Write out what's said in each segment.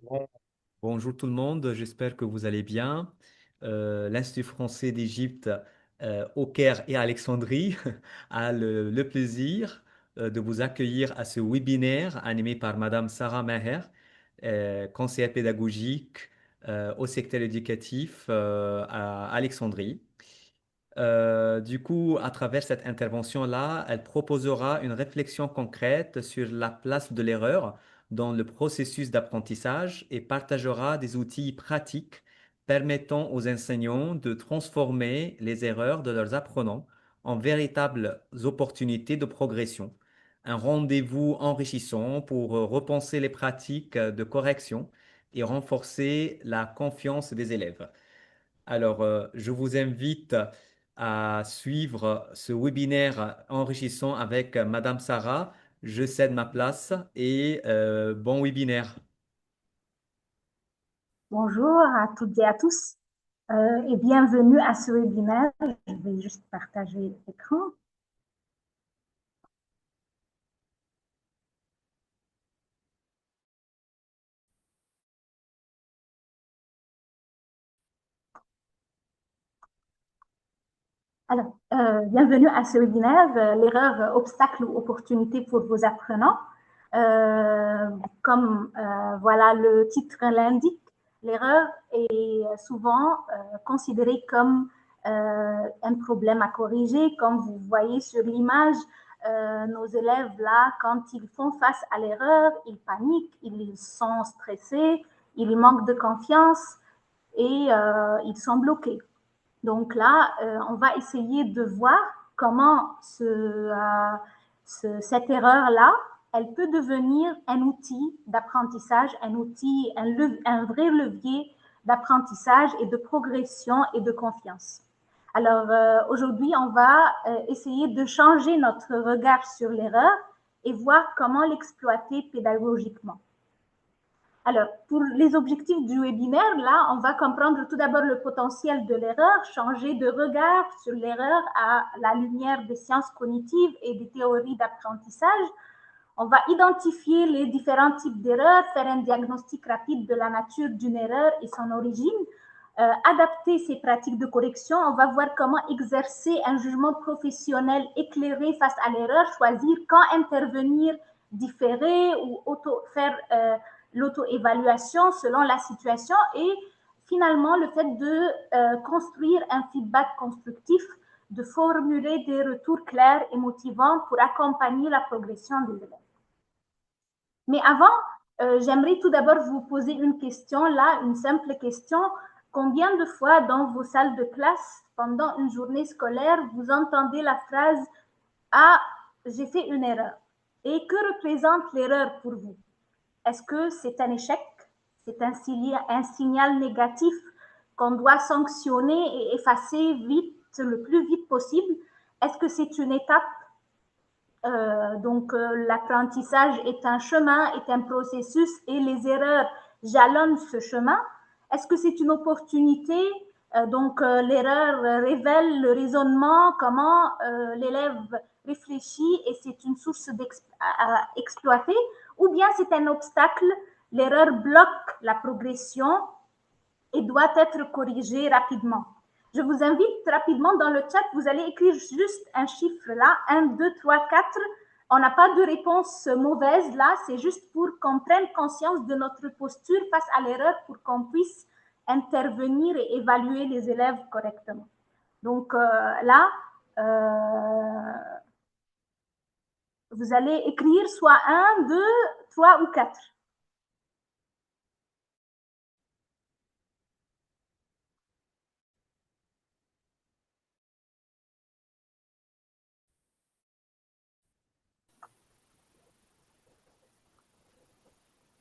Bon- Bonjour tout le monde, j'espère que vous allez bien. L'Institut français d'Égypte au Caire et à Alexandrie a le plaisir de vous accueillir à ce webinaire animé par Madame Sarah Maher, conseillère pédagogique au secteur éducatif à Alexandrie. Du coup, à travers cette intervention-là, elle proposera une réflexion concrète sur la place de l'erreur dans le processus d'apprentissage et partagera des outils pratiques permettant aux enseignants de transformer les erreurs de leurs apprenants en véritables opportunités de progression. Un rendez-vous enrichissant pour repenser les pratiques de correction et renforcer la confiance des élèves. Alors, je vous invite à suivre ce webinaire enrichissant avec Madame Sarah. Je cède ma place et bon webinaire. Bonjour à toutes et à tous et bienvenue à ce webinaire. Je vais juste partager l'écran. Alors, bienvenue à ce webinaire, l'erreur, obstacle ou opportunité pour vos apprenants. Comme voilà le titre l'indique, l'erreur est souvent considérée comme un problème à corriger. Comme vous voyez sur l'image, nos élèves là, quand ils font face à l'erreur, ils paniquent, ils sont stressés, ils manquent de confiance et ils sont bloqués. Donc là, on va essayer de voir comment cette erreur-là, elle peut devenir un outil d'apprentissage, un vrai levier d'apprentissage et de progression et de confiance. Alors aujourd'hui, on va essayer de changer notre regard sur l'erreur et voir comment l'exploiter pédagogiquement. Alors, pour les objectifs du webinaire, là, on va comprendre tout d'abord le potentiel de l'erreur, changer de regard sur l'erreur à la lumière des sciences cognitives et des théories d'apprentissage. On va identifier les différents types d'erreurs, faire un diagnostic rapide de la nature d'une erreur et son origine, adapter ses pratiques de correction. On va voir comment exercer un jugement professionnel éclairé face à l'erreur, choisir quand intervenir, différer ou faire l'auto-évaluation selon la situation et finalement le fait de construire un feedback constructif, de formuler des retours clairs et motivants pour accompagner la progression des élèves. Mais avant, j'aimerais tout d'abord vous poser une question, là, une simple question. Combien de fois dans vos salles de classe, pendant une journée scolaire, vous entendez la phrase « Ah, j'ai fait une erreur » et que représente l'erreur pour vous? Est-ce que c'est un échec? C'est un signal négatif qu'on doit sanctionner et effacer vite, le plus vite possible? Est-ce que c'est une étape? Donc, l'apprentissage est un chemin, est un processus et les erreurs jalonnent ce chemin. Est-ce que c'est une opportunité? Donc, l'erreur révèle le raisonnement, comment l'élève réfléchit et c'est une source à exploiter, ou bien c'est un obstacle, l'erreur bloque la progression et doit être corrigée rapidement. Je vous invite rapidement dans le chat, vous allez écrire juste un chiffre là, 1, 2, 3, 4. On n'a pas de réponse mauvaise là, c'est juste pour qu'on prenne conscience de notre posture face à l'erreur pour qu'on puisse intervenir et évaluer les élèves correctement. Donc là, vous allez écrire soit 1, 2, 3 ou 4.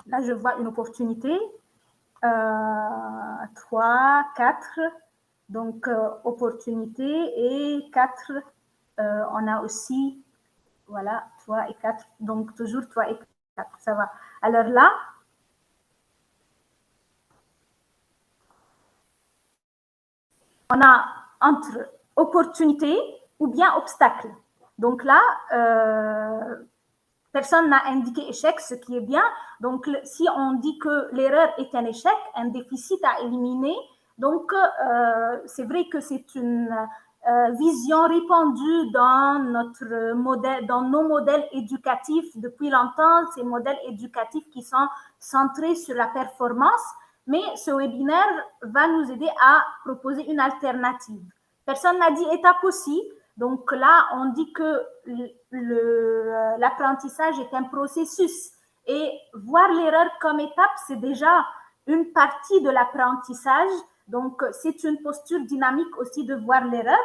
Là, je vois une opportunité. 3, 4, donc opportunité et 4, on a aussi, voilà, 3 et 4, donc toujours 3 et 4, ça va. Alors là, on a entre opportunité ou bien obstacle. Donc là, Personne n'a indiqué échec, ce qui est bien. Donc, si on dit que l'erreur est un échec, un déficit à éliminer, donc c'est vrai que c'est une vision répandue dans notre modèle, dans nos modèles éducatifs depuis longtemps, ces modèles éducatifs qui sont centrés sur la performance. Mais ce webinaire va nous aider à proposer une alternative. Personne n'a dit étape aussi. Donc là, on dit que l'apprentissage est un processus et voir l'erreur comme étape, c'est déjà une partie de l'apprentissage. Donc, c'est une posture dynamique aussi de voir l'erreur.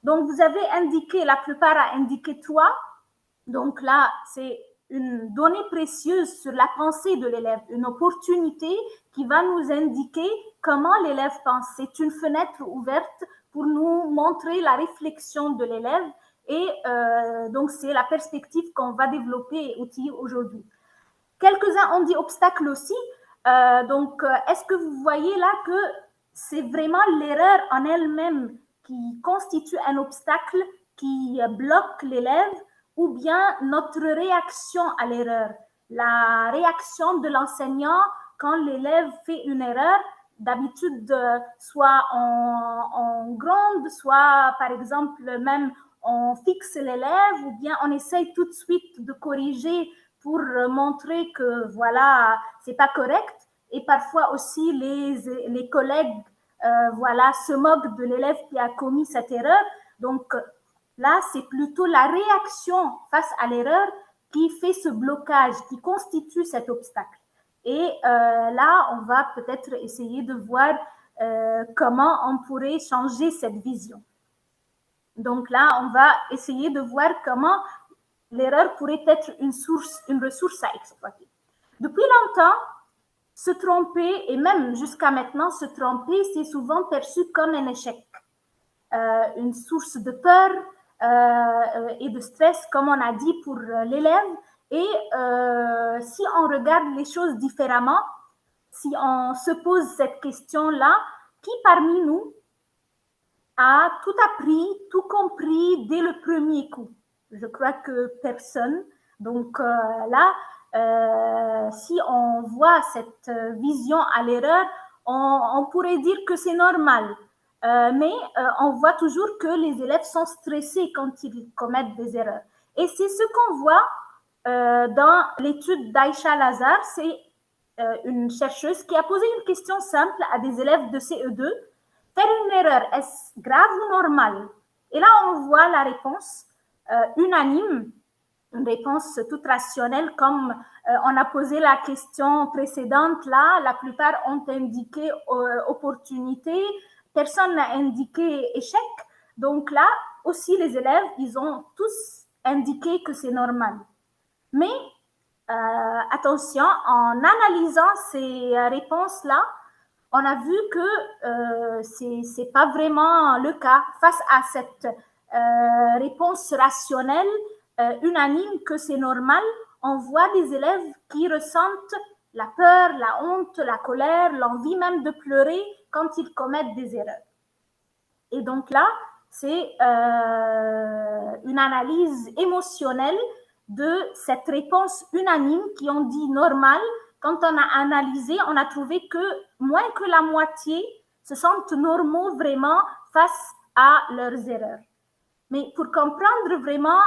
Donc, vous avez indiqué, la plupart a indiqué 3. Donc là, c'est une donnée précieuse sur la pensée de l'élève, une opportunité qui va nous indiquer comment l'élève pense. C'est une fenêtre ouverte pour nous montrer la réflexion de l'élève et donc c'est la perspective qu'on va développer et outiller aujourd'hui. Quelques-uns ont dit obstacle aussi. Donc, est-ce que vous voyez là que c'est vraiment l'erreur en elle-même qui constitue un obstacle qui bloque l'élève ou bien notre réaction à l'erreur, la réaction de l'enseignant quand l'élève fait une erreur, d'habitude soit en grande, soit par exemple même on fixe l'élève ou bien on essaye tout de suite de corriger pour montrer que voilà, c'est pas correct. Et parfois aussi les collègues voilà, se moquent de l'élève qui a commis cette erreur. Donc là, c'est plutôt la réaction face à l'erreur qui fait ce blocage, qui constitue cet obstacle. Et là, on va peut-être essayer de voir comment on pourrait changer cette vision. Donc là, on va essayer de voir comment l'erreur pourrait être une ressource à exploiter. Depuis longtemps, se tromper, et même jusqu'à maintenant, se tromper, c'est souvent perçu comme un échec, une source de peur et de stress, comme on a dit pour l'élève. Et si on regarde les choses différemment, si on se pose cette question-là, qui parmi nous a tout appris, tout compris dès le premier coup? Je crois que personne. Donc là, si on voit cette vision à l'erreur, on pourrait dire que c'est normal. Mais on voit toujours que les élèves sont stressés quand ils commettent des erreurs. Et c'est ce qu'on voit dans l'étude d'Aïcha Lazar. C'est une chercheuse qui a posé une question simple à des élèves de CE2. Faire une erreur, est-ce grave ou normal? Et là, on voit la réponse unanime, une réponse toute rationnelle, comme on a posé la question précédente. Là, la plupart ont indiqué opportunité, personne n'a indiqué échec. Donc là, aussi, les élèves, ils ont tous indiqué que c'est normal. Mais attention, en analysant ces réponses-là, on a vu que c'est pas vraiment le cas face à cette réponse rationnelle unanime que c'est normal. On voit des élèves qui ressentent la peur, la honte, la colère, l'envie même de pleurer quand ils commettent des erreurs. Et donc là, c'est une analyse émotionnelle de cette réponse unanime qui ont dit normal. Quand on a analysé, on a trouvé que moins que la moitié se sentent normaux vraiment face à leurs erreurs. Mais pour comprendre vraiment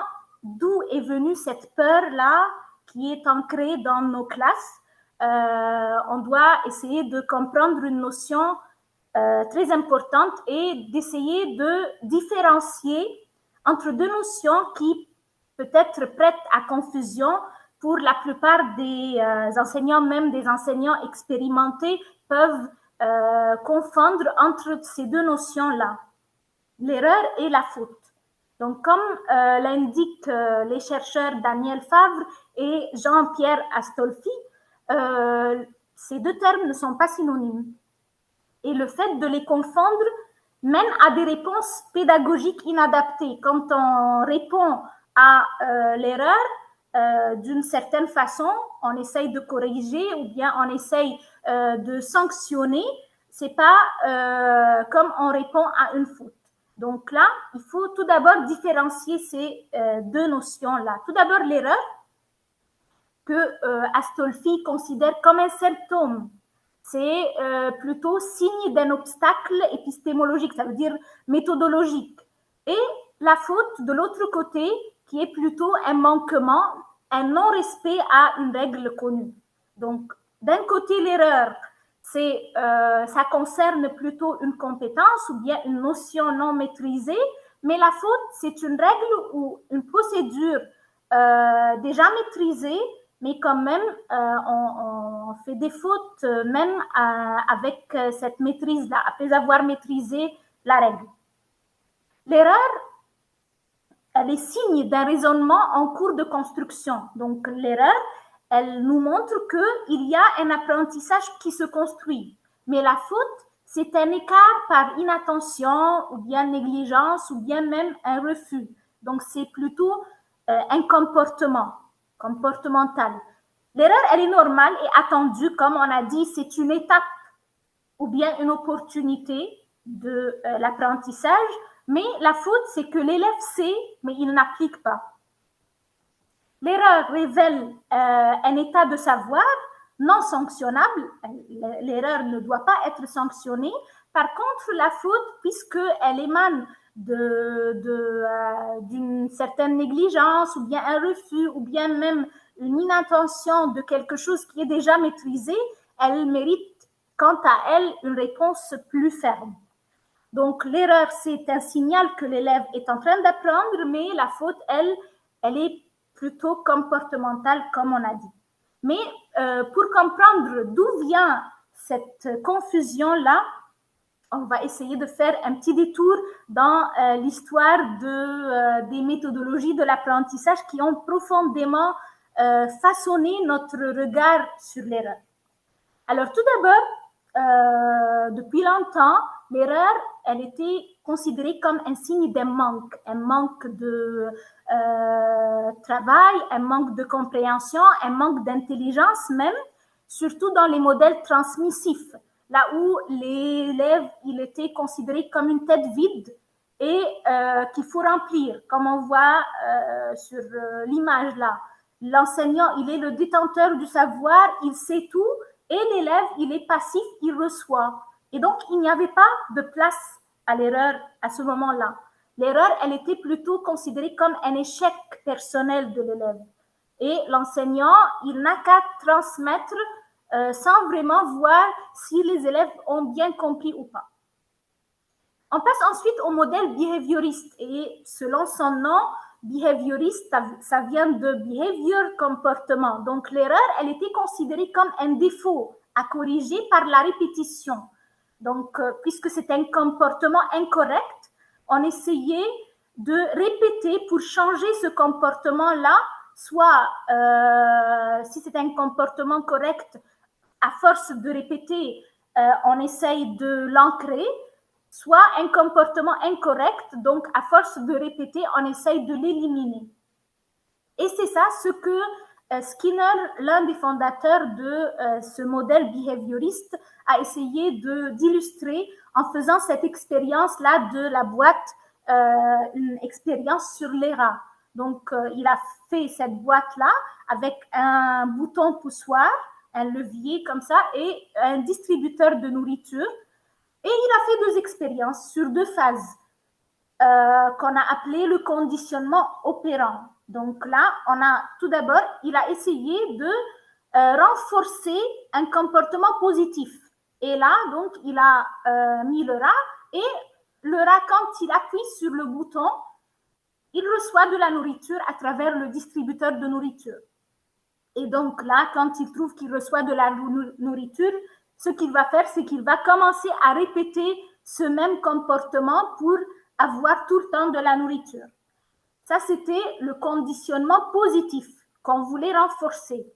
d'où est venue cette peur-là qui est ancrée dans nos classes, on doit essayer de comprendre une notion très importante et d'essayer de différencier entre deux notions qui peut-être prêtent à confusion pour la plupart des enseignants, même des enseignants expérimentés, peuvent confondre entre ces deux notions-là, l'erreur et la faute. Donc, comme l'indiquent les chercheurs Daniel Favre et Jean-Pierre Astolfi, ces deux termes ne sont pas synonymes. Et le fait de les confondre mène à des réponses pédagogiques inadaptées. Quand on répond à l'erreur d'une certaine façon, on essaye de corriger ou bien on essaye de sanctionner, c'est pas comme on répond à une faute. Donc là, il faut tout d'abord différencier ces deux notions-là. Tout d'abord, l'erreur. que Astolfi considère comme un symptôme. C'est plutôt signe d'un obstacle épistémologique, ça veut dire méthodologique. Et la faute, de l'autre côté, qui est plutôt un manquement, un non-respect à une règle connue. Donc, d'un côté, l'erreur, ça concerne plutôt une compétence ou bien une notion non maîtrisée, mais la faute, c'est une règle ou une procédure déjà maîtrisée, mais quand même, on fait des fautes même avec cette maîtrise-là, après avoir maîtrisé la règle. L'erreur, elle est signe d'un raisonnement en cours de construction. Donc, l'erreur, elle nous montre qu'il y a un apprentissage qui se construit. Mais la faute, c'est un écart par inattention ou bien négligence ou bien même un refus. Donc, c'est plutôt un comportemental. L'erreur, elle est normale et attendue, comme on a dit, c'est une étape ou bien une opportunité de l'apprentissage, mais la faute, c'est que l'élève sait, mais il n'applique pas. L'erreur révèle un état de savoir non sanctionnable. L'erreur ne doit pas être sanctionnée. Par contre, la faute, puisqu'elle émane d'une certaine négligence ou bien un refus ou bien même une inattention de quelque chose qui est déjà maîtrisé, elle mérite, quant à elle, une réponse plus ferme. Donc, l'erreur, c'est un signal que l'élève est en train d'apprendre, mais la faute, elle est plutôt comportementale, comme on a dit. Mais pour comprendre d'où vient cette confusion-là, on va essayer de faire un petit détour dans l'histoire des méthodologies de l'apprentissage qui ont profondément façonné notre regard sur l'erreur. Alors, tout d'abord, depuis longtemps, l'erreur, elle était considérée comme un signe d'un un manque de travail, un manque de compréhension, un manque d'intelligence même, surtout dans les modèles transmissifs, là où l'élève, il était considéré comme une tête vide et qu'il faut remplir, comme on voit sur l'image là. L'enseignant, il est le détenteur du savoir, il sait tout, et l'élève, il est passif, il reçoit. Et donc, il n'y avait pas de place à l'erreur à ce moment-là. L'erreur, elle était plutôt considérée comme un échec personnel de l'élève. Et l'enseignant, il n'a qu'à transmettre sans vraiment voir si les élèves ont bien compris ou pas. On passe ensuite au modèle behavioriste. Et selon son nom, behavioriste, ça vient de behavior, comportement. Donc, l'erreur, elle était considérée comme un défaut à corriger par la répétition. Donc, puisque c'est un comportement incorrect, on essayait de répéter pour changer ce comportement-là, soit si c'est un comportement correct, à force de répéter, on essaye de l'ancrer, soit un comportement incorrect, donc à force de répéter, on essaye de l'éliminer. Et c'est ça ce que Skinner, l'un des fondateurs de ce modèle behavioriste, a essayé d'illustrer en faisant cette expérience-là de la boîte, une expérience sur les rats. Donc, il a fait cette boîte-là avec un bouton poussoir, un levier comme ça, et un distributeur de nourriture. Et il a fait deux expériences sur deux phases qu'on a appelées le conditionnement opérant. Donc là, tout d'abord, il a essayé de renforcer un comportement positif. Et là, donc, il a mis le rat et le rat, quand il appuie sur le bouton, il reçoit de la nourriture à travers le distributeur de nourriture. Et donc là, quand il trouve qu'il reçoit de la nourriture, ce qu'il va faire, c'est qu'il va commencer à répéter ce même comportement pour avoir tout le temps de la nourriture. Ça, c'était le conditionnement positif qu'on voulait renforcer.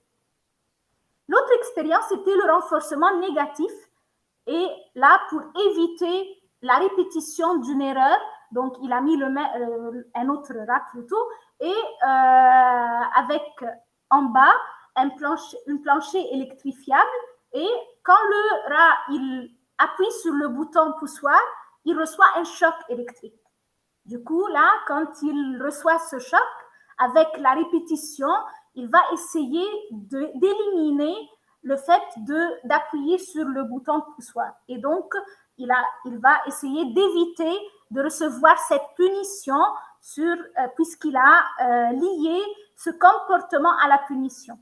L'autre expérience, c'était le renforcement négatif. Et là, pour éviter la répétition d'une erreur, donc il a mis un autre rat plutôt, et avec en bas un plancher électrifiable. Et quand le rat il appuie sur le bouton poussoir, il reçoit un choc électrique. Du coup, là, quand il reçoit ce choc, avec la répétition, il va essayer d'éliminer le fait d'appuyer sur le bouton poussoir. Et donc, il va essayer d'éviter de recevoir cette punition puisqu'il a lié ce comportement à la punition.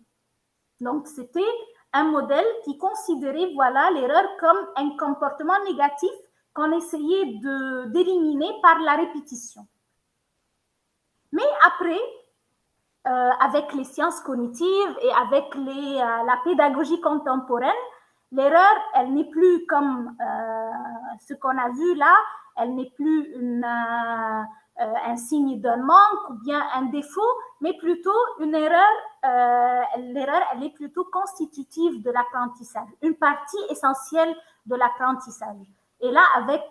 Donc, c'était un modèle qui considérait voilà, l'erreur comme un comportement négatif qu'on essayait d'éliminer par la répétition. Mais après, avec les sciences cognitives et avec la pédagogie contemporaine, l'erreur, elle n'est plus comme ce qu'on a vu là, elle n'est plus un signe d'un manque ou bien un défaut, mais plutôt une erreur. L'erreur, elle est plutôt constitutive de l'apprentissage, une partie essentielle de l'apprentissage. Et là, avec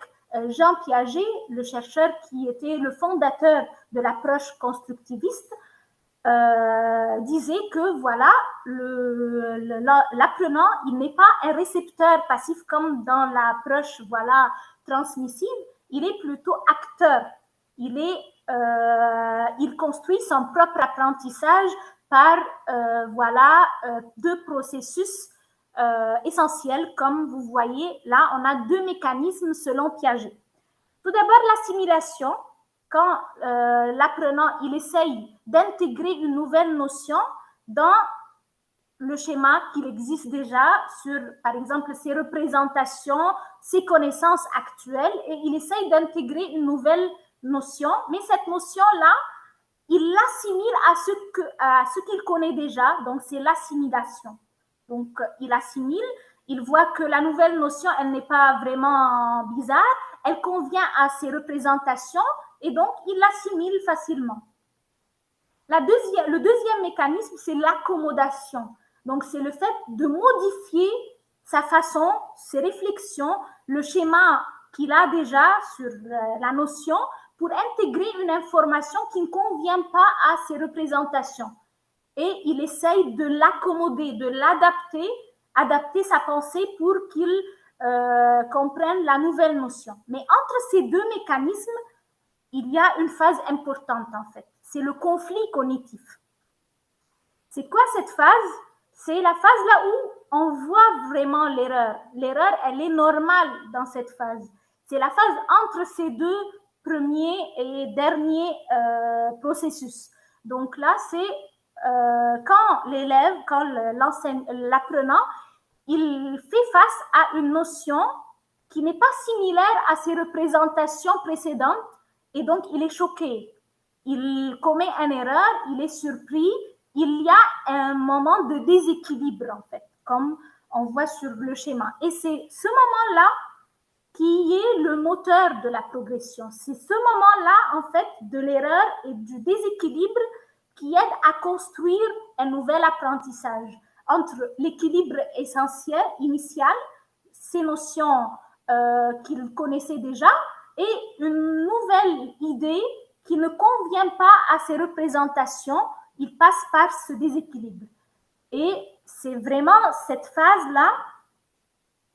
Jean Piaget, le chercheur qui était le fondateur de l'approche constructiviste, disait que voilà, l'apprenant, il n'est pas un récepteur passif comme dans l'approche voilà, transmissive, il est plutôt acteur. Il construit son propre apprentissage par voilà, deux processus essentiels. Comme vous voyez, là, on a deux mécanismes selon Piaget. Tout d'abord, l'assimilation. Quand l'apprenant il essaye d'intégrer une nouvelle notion dans le schéma qu'il existe déjà sur, par exemple, ses représentations, ses connaissances actuelles, et il essaye d'intégrer une nouvelle notion, mais cette notion-là, il l'assimile à ce qu'il connaît déjà, donc c'est l'assimilation. Donc, il assimile, il voit que la nouvelle notion, elle n'est pas vraiment bizarre, elle convient à ses représentations, et donc il l'assimile facilement. Le deuxième mécanisme, c'est l'accommodation. Donc, c'est le fait de modifier sa façon, ses réflexions, le schéma qu'il a déjà sur la notion pour intégrer une information qui ne convient pas à ses représentations. Et il essaye de l'accommoder, de l'adapter, adapter sa pensée pour qu'il comprenne la nouvelle notion. Mais entre ces deux mécanismes, il y a une phase importante en fait. C'est le conflit cognitif. C'est quoi cette phase? C'est la phase là où on voit vraiment l'erreur. L'erreur, elle est normale dans cette phase. C'est la phase entre ces deux premiers et derniers processus. Donc là, c'est quand l'élève, quand l'apprenant, il fait face à une notion qui n'est pas similaire à ses représentations précédentes et donc il est choqué. Il commet une erreur, il est surpris, il y a un moment de déséquilibre en fait, comme on voit sur le schéma. Et c'est ce moment-là qui est le moteur de la progression. C'est ce moment-là en fait de l'erreur et du déséquilibre qui aide à construire un nouvel apprentissage entre l'équilibre essentiel, initial, ces notions qu'il connaissait déjà, et une nouvelle idée qui ne convient pas à ces représentations, il passe par ce déséquilibre. Et c'est vraiment cette phase-là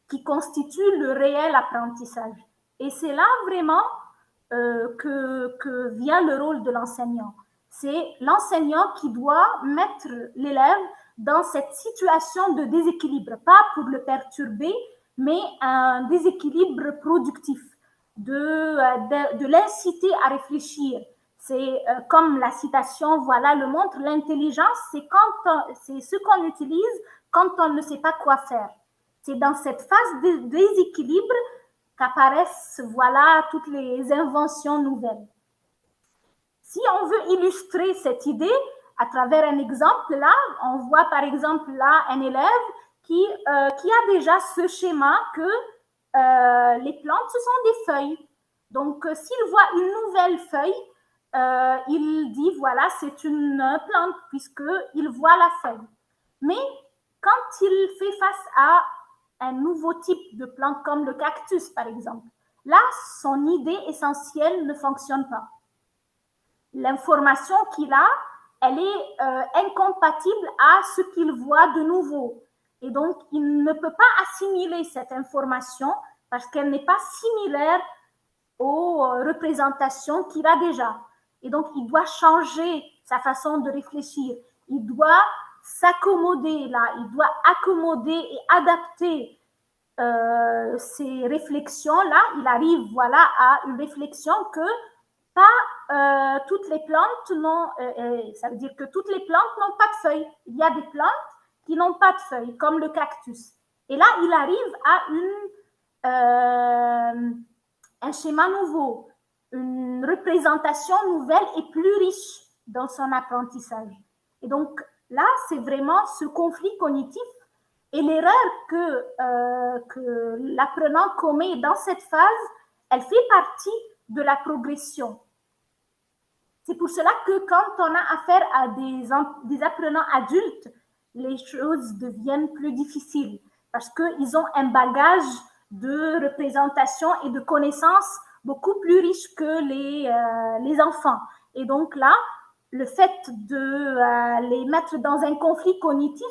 qui constitue le réel apprentissage. Et c'est là vraiment que vient le rôle de l'enseignant. C'est l'enseignant qui doit mettre l'élève dans cette situation de déséquilibre, pas pour le perturber, mais un déséquilibre productif, de l'inciter à réfléchir. C'est comme la citation, voilà, le montre, l'intelligence, c'est ce qu'on utilise quand on ne sait pas quoi faire. C'est dans cette phase de déséquilibre qu'apparaissent, voilà, toutes les inventions nouvelles. Si on veut illustrer cette idée à travers un exemple, là, on voit par exemple là un élève qui a déjà ce schéma que les plantes, ce sont des feuilles. Donc, s'il voit une nouvelle feuille, il dit, voilà, c'est une plante, puisqu'il voit la feuille. Mais quand il fait face à un nouveau type de plante, comme le cactus, par exemple, là, son idée essentielle ne fonctionne pas. L'information qu'il a, elle est incompatible à ce qu'il voit de nouveau. Et donc, il ne peut pas assimiler cette information parce qu'elle n'est pas similaire aux représentations qu'il a déjà. Et donc, il doit changer sa façon de réfléchir. il doit s'accommoder là, il doit accommoder et adapter ces réflexions-là. Il arrive voilà, à une réflexion que pas toutes les plantes n'ont, ça veut dire que toutes les plantes n'ont pas de feuilles. Il y a des plantes qui n'ont pas de feuilles, comme le cactus. Et là, il arrive à un schéma nouveau, une représentation nouvelle et plus riche dans son apprentissage. Et donc là, c'est vraiment ce conflit cognitif et l'erreur que l'apprenant commet dans cette phase, elle fait partie de la progression. C'est pour cela que quand on a affaire à des apprenants adultes, les choses deviennent plus difficiles parce qu'ils ont un bagage de représentation et de connaissances beaucoup plus riche que les enfants. Et donc là, le fait de les mettre dans un conflit cognitif,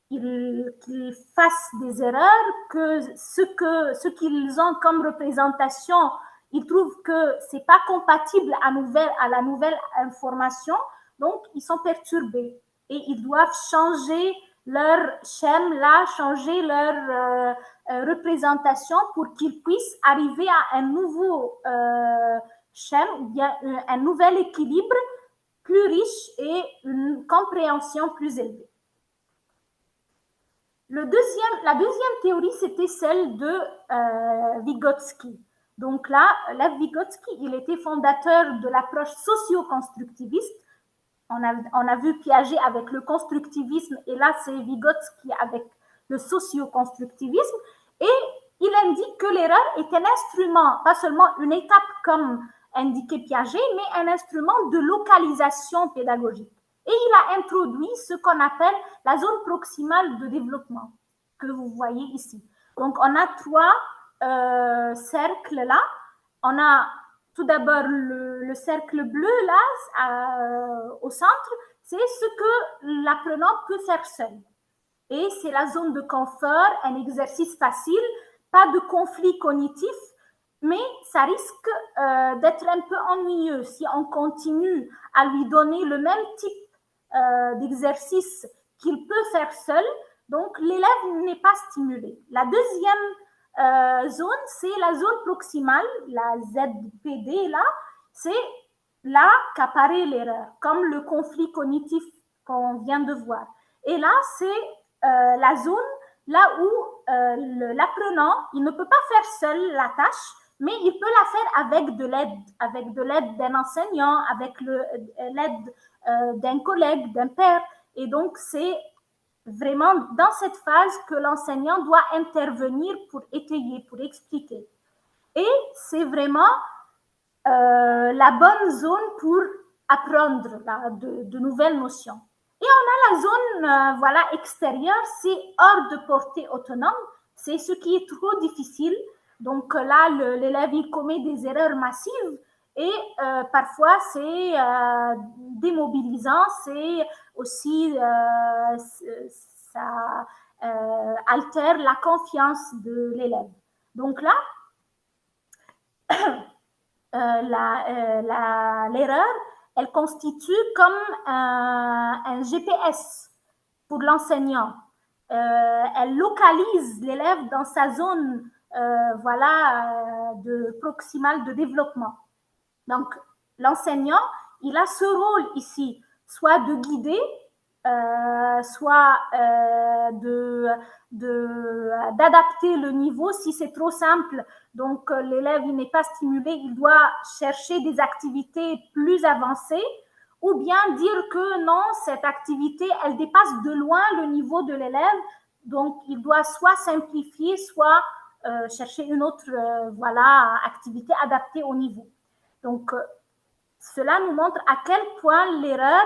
qu'ils fassent des erreurs, que ce qu'ils ont comme représentation, ils trouvent que ce n'est pas compatible à la nouvelle information, donc ils sont perturbés et ils doivent changer leur schème-là, changer leur représentation pour qu'ils puissent arriver à un nouveau schème, un nouvel équilibre plus riche et une compréhension plus élevée. La deuxième théorie, c'était celle de Vygotsky. Donc là, Lev Vygotsky, il était fondateur de l'approche socio-constructiviste. On a vu Piaget avec le constructivisme et là, c'est Vygotsky avec le socio-constructivisme. Et il indique que l'erreur est un instrument, pas seulement une étape comme indiqué Piaget, mais un instrument de localisation pédagogique. Et il a introduit ce qu'on appelle la zone proximale de développement, que vous voyez ici. Donc, on a trois cercles là. On a tout d'abord le cercle bleu là, au centre, c'est ce que l'apprenant peut faire seul. Et c'est la zone de confort, un exercice facile, pas de conflit cognitif, mais ça risque d'être un peu ennuyeux si on continue à lui donner le même type d'exercice qu'il peut faire seul. Donc, l'élève n'est pas stimulé. La deuxième zone, c'est la zone proximale, la ZPD, là, c'est là qu'apparaît l'erreur, comme le conflit cognitif qu'on vient de voir. Et là, c'est la zone là où l'apprenant, il ne peut pas faire seul la tâche, mais il peut la faire avec de l'aide d'un enseignant, avec l'aide d'un collègue, d'un père. Et donc, c'est vraiment dans cette phase que l'enseignant doit intervenir pour étayer, pour expliquer. Et c'est vraiment la bonne zone pour apprendre là, de nouvelles notions. Et on a la zone voilà, extérieure, c'est hors de portée autonome, c'est ce qui est trop difficile. Donc là, l'élève, il commet des erreurs massives et parfois c'est démobilisant, c'est aussi ça altère la confiance de l'élève. Donc là, l'erreur, elle constitue comme un GPS pour l'enseignant. Elle localise l'élève dans sa zone voilà, proximale de développement. Donc, l'enseignant, il a ce rôle ici, soit de guider, soit d'adapter le niveau si c'est trop simple. Donc, l'élève il n'est pas stimulé, il doit chercher des activités plus avancées ou bien dire que non, cette activité, elle dépasse de loin le niveau de l'élève. Donc, il doit soit simplifier, soit chercher une autre voilà, activité adaptée au niveau. Donc, cela nous montre à quel point l'erreur,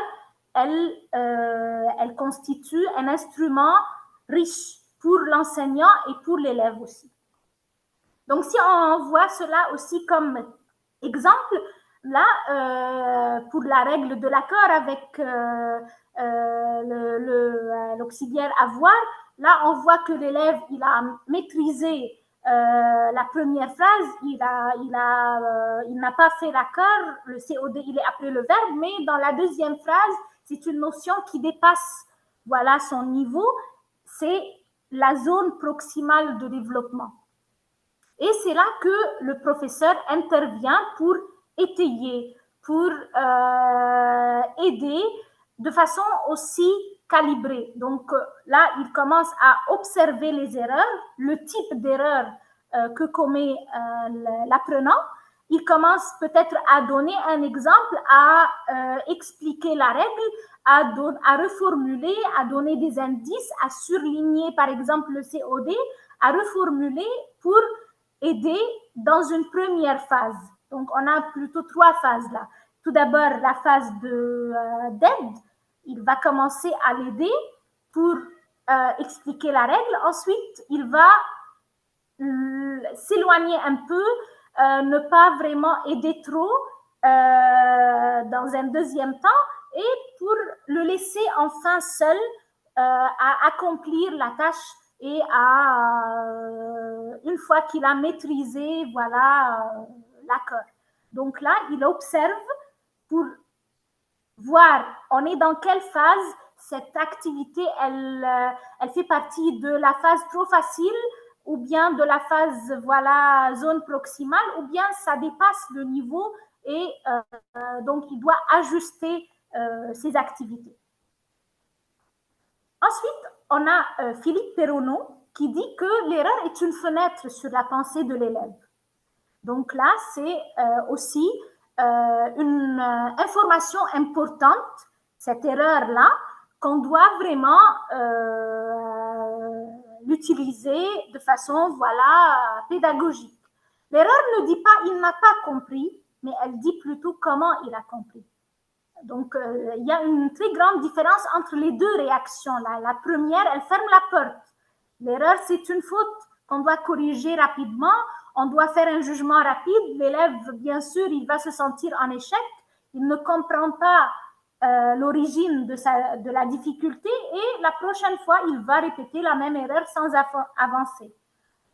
elle constitue un instrument riche pour l'enseignant et pour l'élève aussi. Donc, si on voit cela aussi comme exemple, là, pour la règle de l'accord avec l'auxiliaire avoir, là, on voit que l'élève, il a maîtrisé la première phrase, il n'a pas fait l'accord, le COD, il est après le verbe, mais dans la deuxième phrase, c'est une notion qui dépasse voilà, son niveau, c'est la zone proximale de développement. Et c'est là que le professeur intervient pour étayer, pour aider de façon aussi calibrée. Donc là, il commence à observer les erreurs, le type d'erreur que commet l'apprenant. Il commence peut-être à donner un exemple, à expliquer la règle, à reformuler, à donner des indices, à surligner par exemple le COD, à reformuler pour aider dans une première phase. Donc, on a plutôt 3 phases là. Tout d'abord, la phase d'aide. Il va commencer à l'aider pour expliquer la règle. Ensuite, il va s'éloigner un peu, ne pas vraiment aider trop dans un deuxième temps et pour le laisser enfin seul à accomplir la tâche et une fois qu'il a maîtrisé voilà l'accord. Donc là, il observe pour voir on est dans quelle phase cette activité elle fait partie de la phase trop facile ou bien de la phase voilà zone proximale ou bien ça dépasse le niveau et donc il doit ajuster ses activités. Ensuite, on a Philippe Perronneau qui dit que l'erreur est une fenêtre sur la pensée de l'élève. Donc là, c'est aussi une information importante, cette erreur-là, qu'on doit vraiment l'utiliser de façon voilà, pédagogique. L'erreur ne dit pas il n'a pas compris, mais elle dit plutôt comment il a compris. Donc, il y a une très grande différence entre les deux réactions. La première, elle ferme la porte. L'erreur, c'est une faute qu'on doit corriger rapidement. On doit faire un jugement rapide. L'élève, bien sûr, il va se sentir en échec. Il ne comprend pas l'origine de la difficulté et la prochaine fois, il va répéter la même erreur sans avancer.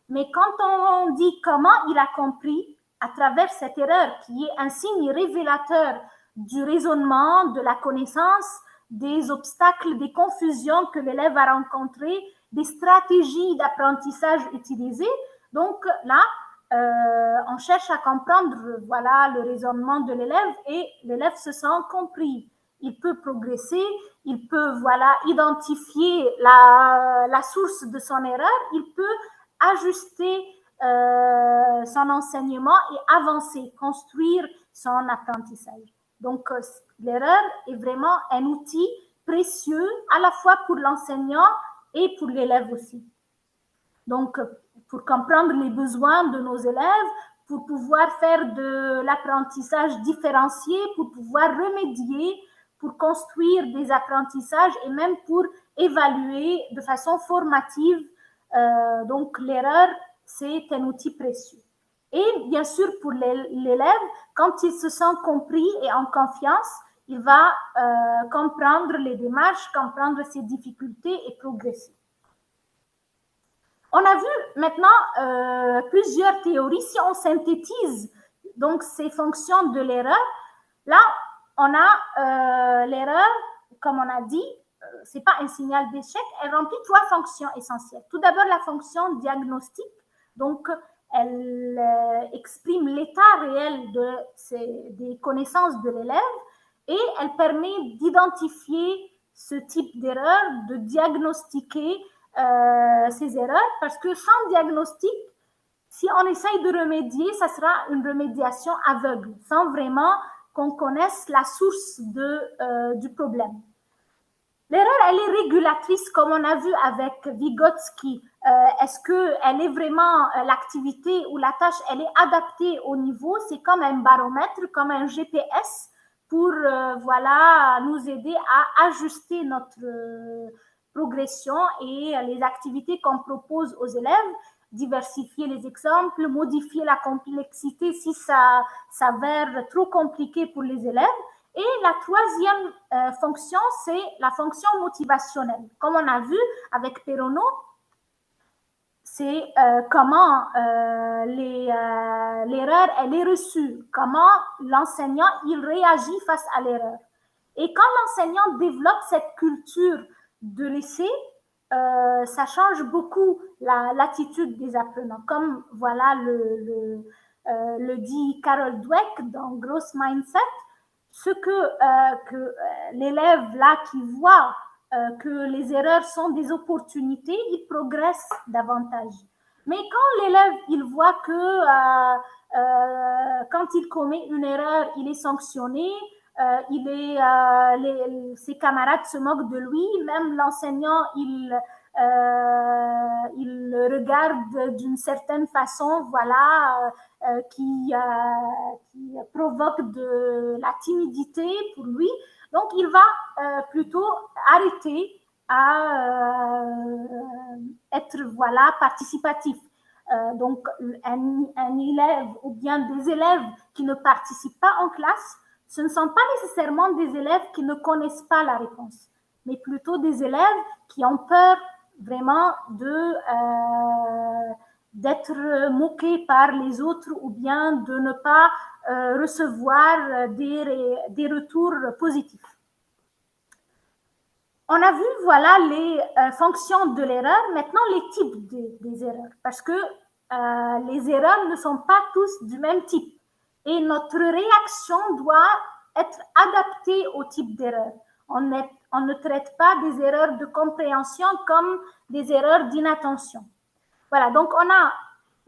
Mais quand on dit comment il a compris à travers cette erreur qui est un signe révélateur du raisonnement, de la connaissance, des obstacles, des confusions que l'élève a rencontrées, des stratégies d'apprentissage utilisées. Donc là, on cherche à comprendre voilà, le raisonnement de l'élève et l'élève se sent compris. Il peut progresser, il peut voilà, identifier la source de son erreur, il peut ajuster son enseignement et avancer, construire son apprentissage. Donc, l'erreur est vraiment un outil précieux à la fois pour l'enseignant et pour l'élève aussi. Donc, pour comprendre les besoins de nos élèves, pour pouvoir faire de l'apprentissage différencié, pour pouvoir remédier, pour construire des apprentissages et même pour évaluer de façon formative. Donc, l'erreur, c'est un outil précieux. Et bien sûr, pour l'élève, quand il se sent compris et en confiance, il va comprendre les démarches, comprendre ses difficultés et progresser. On a vu maintenant plusieurs théories. Si on synthétise donc ces fonctions de l'erreur, là, on a l'erreur, comme on a dit, ce n'est pas un signal d'échec, elle remplit 3 fonctions essentielles. Tout d'abord, la fonction diagnostique, donc elle exprime l'état réel des connaissances de l'élève et elle permet d'identifier ce type d'erreur, de diagnostiquer ces erreurs, parce que sans diagnostic, si on essaye de remédier, ça sera une remédiation aveugle, sans vraiment qu'on connaisse la source du problème. L'erreur, elle est régulatrice, comme on a vu avec Vygotsky. Est-ce qu'elle est vraiment l'activité ou la tâche, elle est adaptée au niveau? C'est comme un baromètre, comme un GPS pour voilà, nous aider à ajuster notre progression et les activités qu'on propose aux élèves, diversifier les exemples, modifier la complexité si ça s'avère trop compliqué pour les élèves. Et la troisième fonction, c'est la fonction motivationnelle. Comme on a vu avec Perronneau, c'est comment l'erreur elle est reçue, comment l'enseignant il réagit face à l'erreur. Et quand l'enseignant développe cette culture de laisser, ça change beaucoup l'attitude des apprenants. Comme voilà le dit Carol Dweck dans Growth Mindset, ce que l'élève là qui voit que les erreurs sont des opportunités, il progresse davantage. Mais quand l'élève il voit que quand il commet une erreur, il est sanctionné, ses camarades se moquent de lui, même l'enseignant il le regarde d'une certaine façon, voilà, qui provoque de la timidité pour lui. Donc, il va plutôt arrêter à être voilà, participatif. Donc, un élève ou bien des élèves qui ne participent pas en classe, ce ne sont pas nécessairement des élèves qui ne connaissent pas la réponse, mais plutôt des élèves qui ont peur vraiment d'être moqués par les autres ou bien de ne pas recevoir des retours positifs. On a vu, voilà, les fonctions de l'erreur, maintenant les types des erreurs, parce que les erreurs ne sont pas tous du même type. Et notre réaction doit être adaptée au type d'erreur. On ne traite pas des erreurs de compréhension comme des erreurs d'inattention. Voilà, donc on a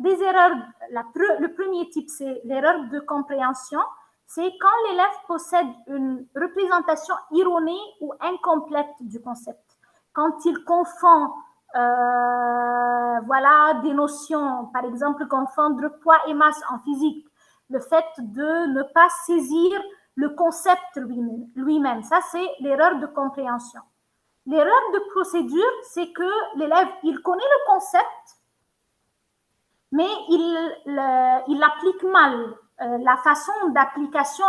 des erreurs. Le premier type, c'est l'erreur de compréhension. C'est quand l'élève possède une représentation erronée ou incomplète du concept. Quand il confond voilà, des notions, par exemple confondre poids et masse en physique, le fait de ne pas saisir le concept lui-même, ça c'est l'erreur de compréhension. L'erreur de procédure, c'est que l'élève, il connaît le concept, mais il l'applique mal. La façon d'application,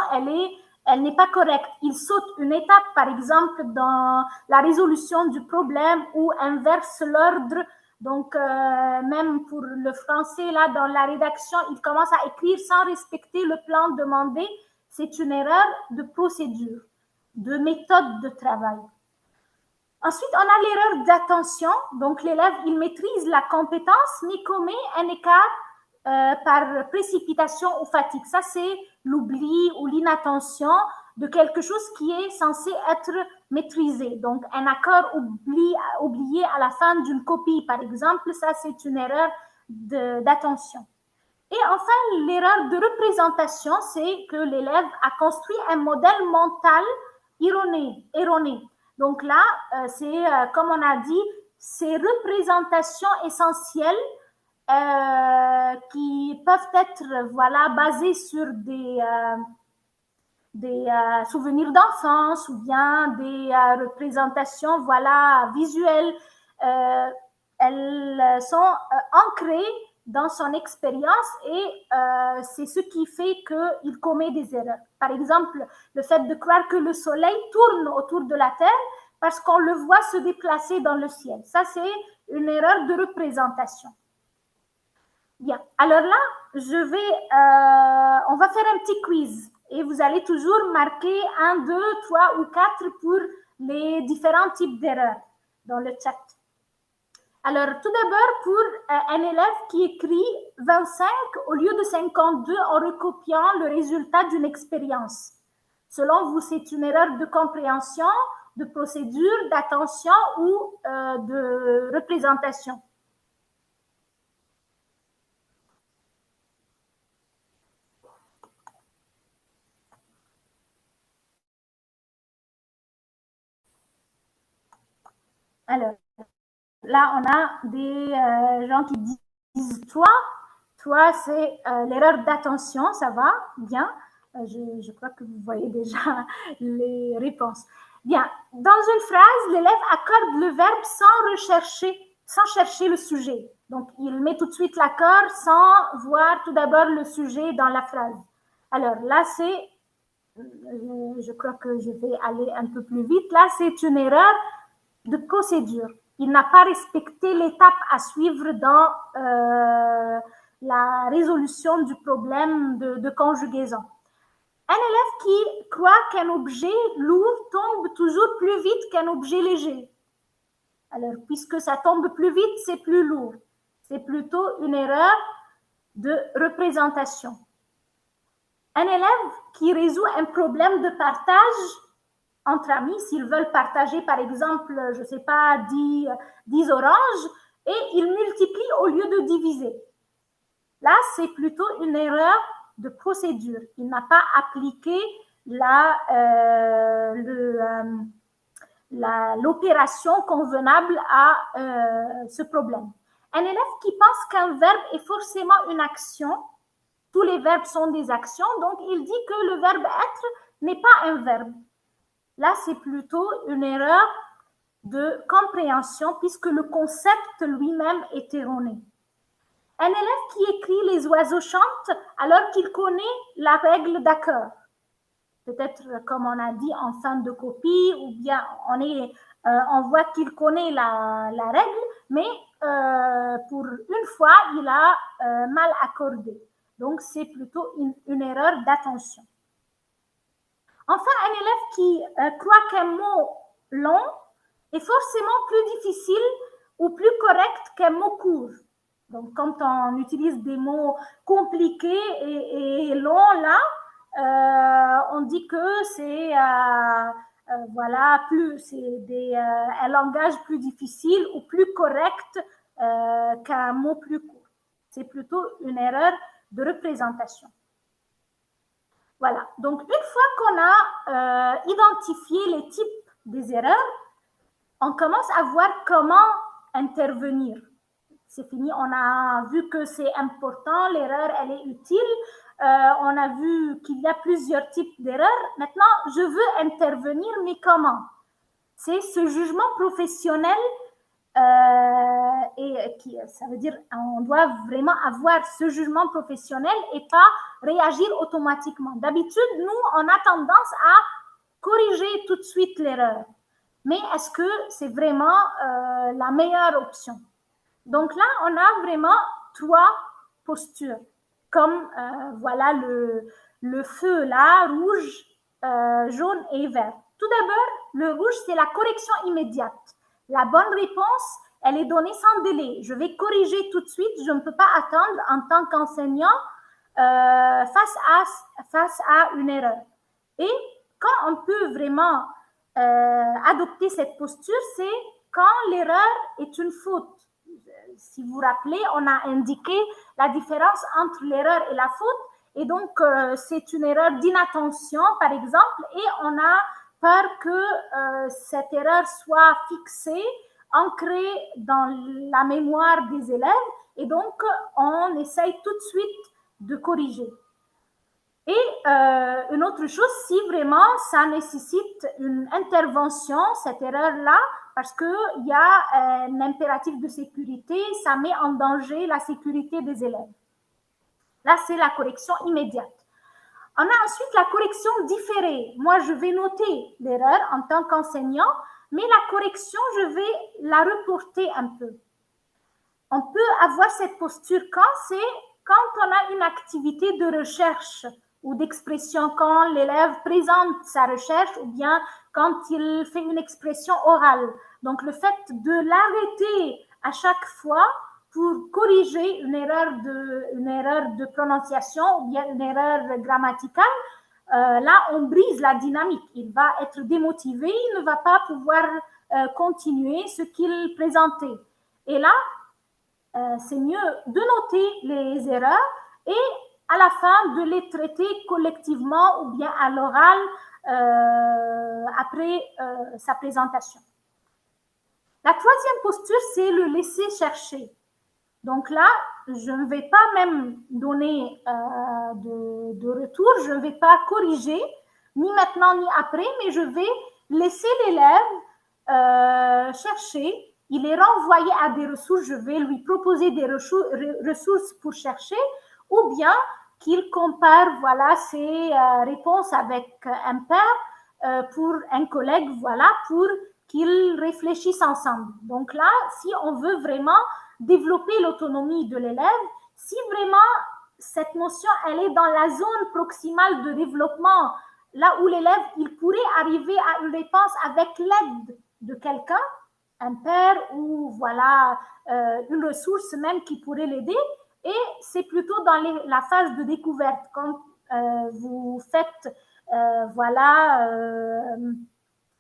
elle n'est pas correcte. Il saute une étape, par exemple, dans la résolution du problème ou inverse l'ordre. Donc, même pour le français, là, dans la rédaction, il commence à écrire sans respecter le plan demandé. C'est une erreur de procédure, de méthode de travail. Ensuite, on a l'erreur d'attention. Donc, l'élève, il maîtrise la compétence, mais commet un écart par précipitation ou fatigue. Ça, c'est l'oubli ou l'inattention de quelque chose qui est censé être maîtrisé. Donc, un accord oublié à la fin d'une copie, par exemple, ça, c'est une erreur d'attention. Et enfin, l'erreur de représentation, c'est que l'élève a construit un modèle mental erroné. Donc là, c'est, comme on a dit, ces représentations essentielles qui peuvent être voilà, basées sur des souvenirs d'enfance ou bien des représentations voilà, visuelles. Elles sont ancrées dans son expérience et c'est ce qui fait qu'il commet des erreurs. Par exemple, le fait de croire que le soleil tourne autour de la Terre parce qu'on le voit se déplacer dans le ciel. Ça, c'est une erreur de représentation. Bien, alors là, on va faire un petit quiz et vous allez toujours marquer 1, 2, 3 ou 4 pour les différents types d'erreurs dans le chat. Alors, tout d'abord, pour un élève qui écrit 25 au lieu de 52 en recopiant le résultat d'une expérience. Selon vous, c'est une erreur de compréhension, de procédure, d'attention ou de représentation? Alors, là, on a des gens qui disent toi, c'est l'erreur d'attention, ça va, bien. Je crois que vous voyez déjà les réponses. Bien, dans une phrase, l'élève accorde le verbe sans chercher le sujet. Donc, il met tout de suite l'accord sans voir tout d'abord le sujet dans la phrase. Alors là, je crois que je vais aller un peu plus vite. Là, c'est une erreur de procédure. Il n'a pas respecté l'étape à suivre dans la résolution du problème de conjugaison. Un élève qui croit qu'un objet lourd tombe toujours plus vite qu'un objet léger. Alors, puisque ça tombe plus vite, c'est plus lourd. C'est plutôt une erreur de représentation. Un élève qui résout un problème de partage entre amis, s'ils veulent partager par exemple, je ne sais pas, 10 oranges, et ils multiplient au lieu de diviser. Là, c'est plutôt une erreur de procédure. Il n'a pas appliqué l'opération convenable à ce problème. Un élève qui pense qu'un verbe est forcément une action, tous les verbes sont des actions, donc il dit que le verbe être n'est pas un verbe. Là, c'est plutôt une erreur de compréhension puisque le concept lui-même est erroné. Un élève qui écrit les oiseaux chantent alors qu'il connaît la règle d'accord. Peut-être comme on a dit en fin de copie, ou bien on voit qu'il connaît la règle, mais pour une fois, il a mal accordé. Donc, c'est plutôt une erreur d'attention. Enfin, un élève qui croit qu'un mot long est forcément plus difficile ou plus correct qu'un mot court. Donc, quand on utilise des mots compliqués et longs, là, on dit que c'est voilà, un langage plus difficile ou plus correct qu'un mot plus court. C'est plutôt une erreur de représentation. Voilà, donc une fois qu'on a identifié les types des erreurs, on commence à voir comment intervenir. C'est fini, on a vu que c'est important, l'erreur, elle est utile. On a vu qu'il y a plusieurs types d'erreurs. Maintenant, je veux intervenir, mais comment? C'est ce jugement professionnel ça veut dire on doit vraiment avoir ce jugement professionnel et pas réagir automatiquement. D'habitude, nous, on a tendance à corriger tout de suite l'erreur. Mais est-ce que c'est vraiment la meilleure option? Donc là, on a vraiment 3 postures. Comme voilà le feu là, rouge, jaune et vert. Tout d'abord, le rouge, c'est la correction immédiate. La bonne réponse, elle est donnée sans délai. Je vais corriger tout de suite. Je ne peux pas attendre en tant qu'enseignant face à une erreur. Et quand on peut vraiment adopter cette posture, c'est quand l'erreur est une faute. Si vous vous rappelez, on a indiqué la différence entre l'erreur et la faute. Et donc, c'est une erreur d'inattention, par exemple, et on a peur que cette erreur soit fixée, ancrée dans la mémoire des élèves. Et donc, on essaye tout de suite de corriger. Et une autre chose, si vraiment ça nécessite une intervention, cette erreur-là, parce qu'il y a un impératif de sécurité, ça met en danger la sécurité des élèves. Là, c'est la correction immédiate. On a ensuite la correction différée. Moi, je vais noter l'erreur en tant qu'enseignant, mais la correction, je vais la reporter un peu. On peut avoir cette posture quand on a une activité de recherche ou d'expression, quand l'élève présente sa recherche ou bien quand il fait une expression orale. Donc, le fait de l'arrêter à chaque fois pour corriger une erreur de prononciation ou bien une erreur grammaticale, là, on brise la dynamique. Il va être démotivé, il ne va pas pouvoir continuer ce qu'il présentait. Et là, c'est mieux de noter les erreurs et à la fin de les traiter collectivement ou bien à l'oral après sa présentation. La troisième posture, c'est le laisser chercher. Donc là, je ne vais pas même donner de retour, je ne vais pas corriger, ni maintenant ni après, mais je vais laisser l'élève chercher. Il est renvoyé à des ressources, je vais lui proposer des ressources pour chercher, ou bien qu'il compare voilà, ses réponses avec un père pour un collègue, voilà, pour qu'ils réfléchissent ensemble. Donc là, si on veut vraiment développer l'autonomie de l'élève, si vraiment cette notion, elle est dans la zone proximale de développement, là où l'élève, il pourrait arriver à une réponse avec l'aide de quelqu'un, un père ou voilà une ressource même qui pourrait l'aider. Et c'est plutôt dans la phase de découverte, quand vous faites voilà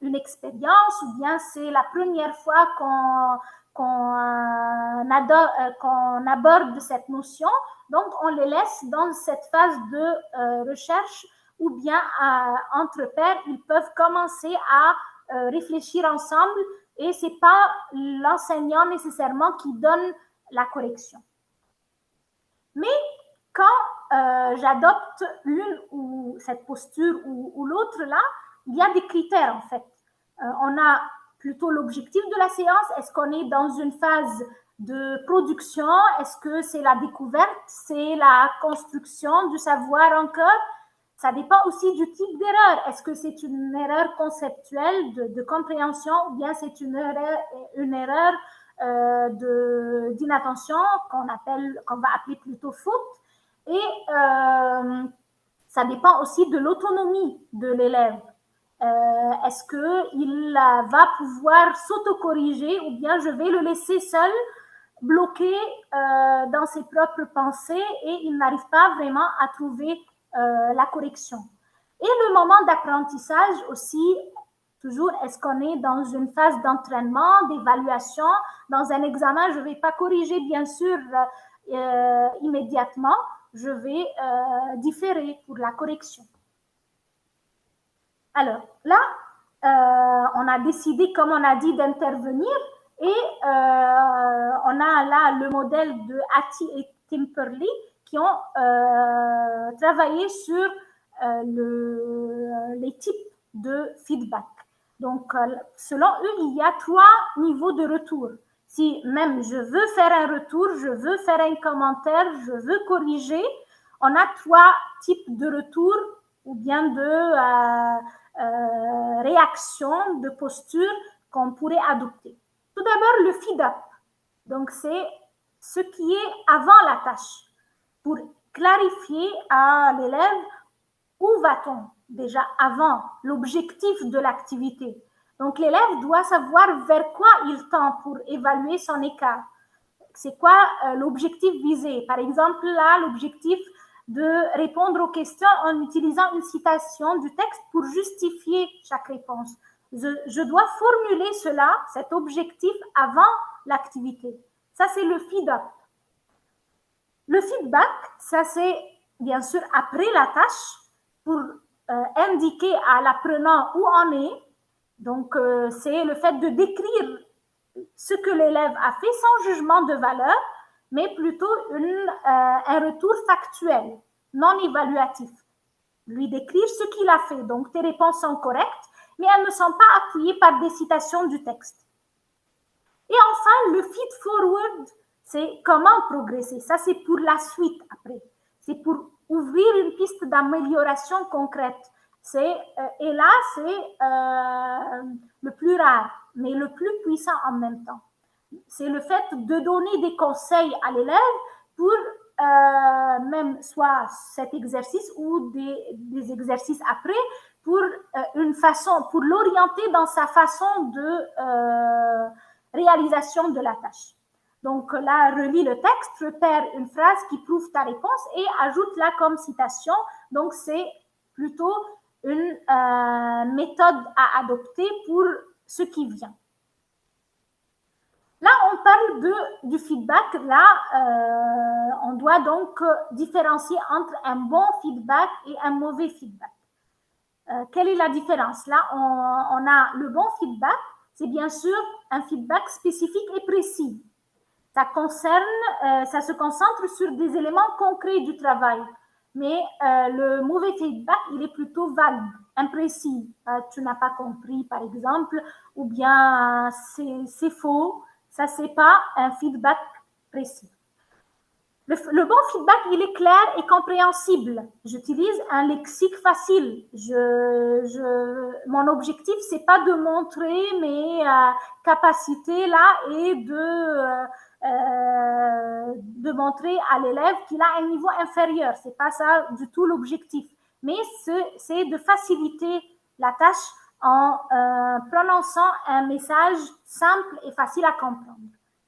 une expérience, ou bien c'est la première fois qu'on aborde cette notion. Donc, on les laisse dans cette phase de recherche, ou bien entre pairs, ils peuvent commencer à réfléchir ensemble, et ce n'est pas l'enseignant nécessairement qui donne la correction. Mais quand j'adopte l'une ou cette posture ou l'autre là, il y a des critères en fait. On a plutôt l'objectif de la séance. Est-ce qu'on est dans une phase de production? Est-ce que c'est la découverte? C'est la construction du savoir encore? Ça dépend aussi du type d'erreur. Est-ce que c'est une erreur conceptuelle de compréhension, ou bien c'est une erreur d'inattention qu'on va appeler plutôt faute? Et ça dépend aussi de l'autonomie de l'élève. Est-ce qu'il va pouvoir s'autocorriger, ou bien je vais le laisser seul, bloqué dans ses propres pensées, et il n'arrive pas vraiment à trouver la correction. Et le moment d'apprentissage aussi, toujours, est-ce qu'on est dans une phase d'entraînement, d'évaluation? Dans un examen, je ne vais pas corriger, bien sûr, immédiatement. Je vais différer pour la correction. Alors, là, on a décidé, comme on a dit, d'intervenir, et on a là le modèle de Hattie et Timperley qui ont travaillé sur les types de feedback. Donc, selon eux, il y a 3 niveaux de retour. Si même je veux faire un retour, je veux faire un commentaire, je veux corriger, on a 3 types de retour, ou bien de réaction, de posture qu'on pourrait adopter. Tout d'abord, le feed-up. Donc, c'est ce qui est avant la tâche, pour clarifier à l'élève où va-t-on déjà avant l'objectif de l'activité. Donc, l'élève doit savoir vers quoi il tend pour évaluer son écart. C'est quoi l'objectif visé? Par exemple, là, l'objectif de répondre aux questions en utilisant une citation du texte pour justifier chaque réponse. Je dois formuler cela, cet objectif, avant l'activité. Ça, c'est le feed-up. Le feedback, ça, c'est bien sûr après la tâche, pour indiquer à l'apprenant où on est. Donc, c'est le fait de décrire ce que l'élève a fait sans jugement de valeur, mais plutôt un retour factuel, non évaluatif. Lui décrire ce qu'il a fait. Donc, tes réponses sont correctes, mais elles ne sont pas appuyées par des citations du texte. Et enfin, le feed-forward, c'est comment progresser. Ça, c'est pour la suite après. C'est pour ouvrir une piste d'amélioration concrète. Et là, c'est le plus rare, mais le plus puissant en même temps. C'est le fait de donner des conseils à l'élève pour même soit cet exercice ou des exercices après, pour pour l'orienter dans sa façon de réalisation de la tâche. Donc là, relis le texte, repère une phrase qui prouve ta réponse et ajoute-la comme citation. Donc c'est plutôt une méthode à adopter pour ce qui vient. Là, on parle du feedback. Là, on doit donc différencier entre un bon feedback et un mauvais feedback. Quelle est la différence? Là, on a le bon feedback, c'est bien sûr un feedback spécifique et précis. Ça se concentre sur des éléments concrets du travail. Mais le mauvais feedback, il est plutôt vague, imprécis. Tu n'as pas compris, par exemple, ou bien c'est faux. Ça, c'est pas un feedback précis. Le bon feedback, il est clair et compréhensible. J'utilise un lexique facile. Mon objectif, c'est pas de montrer mes capacités là et de montrer à l'élève qu'il a un niveau inférieur. C'est pas ça du tout l'objectif. Mais c'est de faciliter la tâche en prononçant un message simple et facile à comprendre,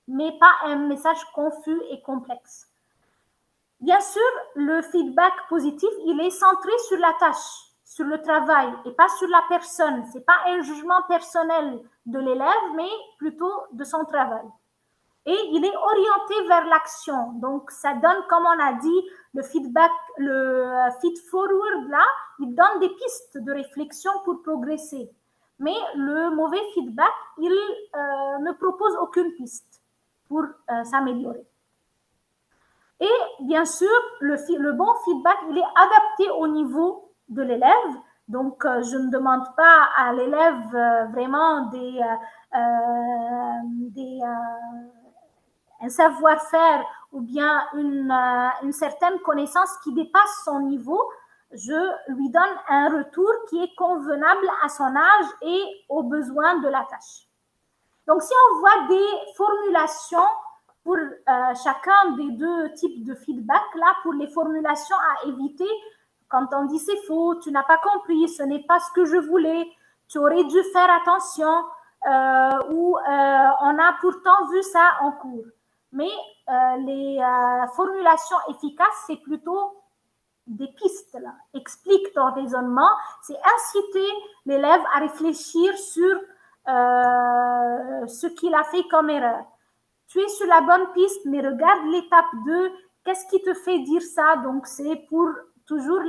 mais pas un message confus et complexe. Bien sûr, le feedback positif, il est centré sur la tâche, sur le travail et pas sur la personne. Ce n'est pas un jugement personnel de l'élève, mais plutôt de son travail. Et il est orienté vers l'action. Donc, ça donne, comme on a dit, le feedback, le feed forward, là, il donne des pistes de réflexion pour progresser. Mais le mauvais feedback, il ne propose aucune piste pour s'améliorer. Et bien sûr, le bon feedback, il est adapté au niveau de l'élève. Donc, je ne demande pas à l'élève vraiment un savoir-faire ou bien une certaine connaissance qui dépasse son niveau. Je lui donne un retour qui est convenable à son âge et aux besoins de la tâche. Donc, si on voit des formulations pour chacun des deux types de feedback, là, pour les formulations à éviter, quand on dit c'est faux, tu n'as pas compris, ce n'est pas ce que je voulais, tu aurais dû faire attention, ou on a pourtant vu ça en cours. Mais les formulations efficaces, c'est plutôt des pistes, là. Explique ton raisonnement, c'est inciter l'élève à réfléchir sur ce qu'il a fait comme erreur. Tu es sur la bonne piste, mais regarde l'étape 2. Qu'est-ce qui te fait dire ça? Donc, c'est pour toujours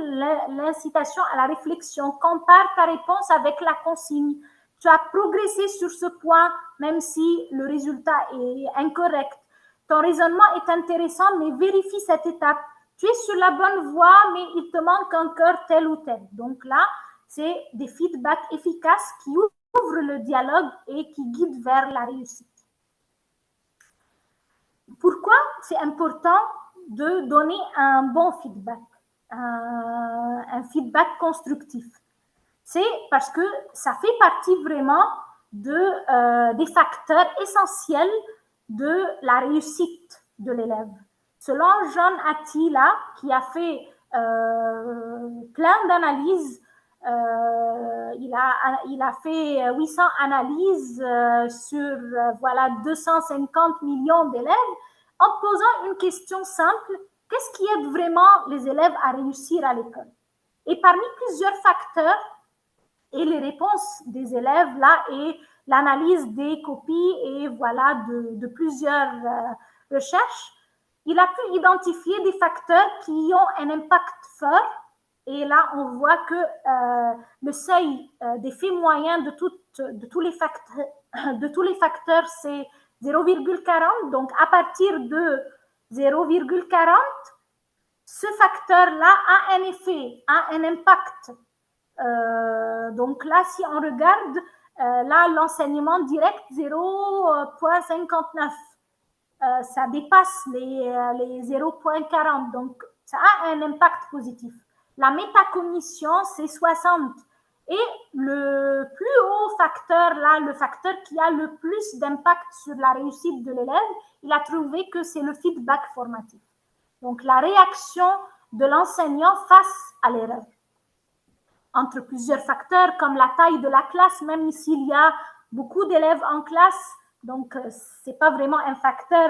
l'incitation à la réflexion. Compare ta réponse avec la consigne. Tu as progressé sur ce point, même si le résultat est incorrect. Ton raisonnement est intéressant, mais vérifie cette étape. Tu es sur la bonne voie, mais il te manque encore tel ou tel. Donc là, c'est des feedbacks efficaces qui ouvrent le dialogue et qui guident vers la réussite. Pourquoi c'est important de donner un bon feedback, un feedback constructif? C'est parce que ça fait partie vraiment des facteurs essentiels de la réussite de l'élève. Selon John Attila, qui a fait plein d'analyses, il a fait 800 analyses sur voilà 250 millions d'élèves, en posant une question simple: qu'est-ce qui aide vraiment les élèves à réussir à l'école? Et parmi plusieurs facteurs et les réponses des élèves là et l'analyse des copies et voilà de plusieurs recherches, il a pu identifier des facteurs qui ont un impact fort. Et là, on voit que le seuil d'effet moyen de tous les facteurs, c'est 0,40. Donc, à partir de 0,40, ce facteur-là a un effet, a un impact. Donc là, si on regarde, là, l'enseignement direct, 0,59. Ça dépasse les 0,40. Donc, ça a un impact positif. La métacognition, c'est 60. Et le plus haut facteur, là, le facteur qui a le plus d'impact sur la réussite de l'élève, il a trouvé que c'est le feedback formatif. Donc, la réaction de l'enseignant face à l'erreur. Entre plusieurs facteurs, comme la taille de la classe, même s'il y a beaucoup d'élèves en classe, donc ce n'est pas vraiment un facteur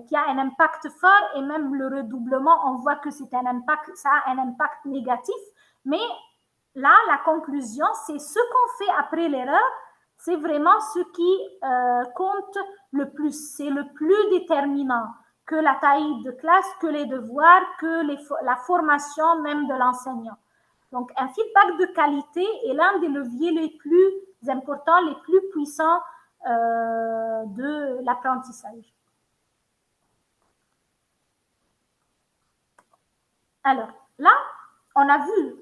qui a un impact fort, et même le redoublement, on voit que c'est un impact, ça a un impact négatif. Mais là, la conclusion, c'est ce qu'on fait après l'erreur, c'est vraiment ce qui compte le plus, c'est le plus déterminant que la taille de classe, que les devoirs, que la formation même de l'enseignant. Donc, un feedback de qualité est l'un des leviers les plus importants, les plus puissants de l'apprentissage. Alors, là, on a vu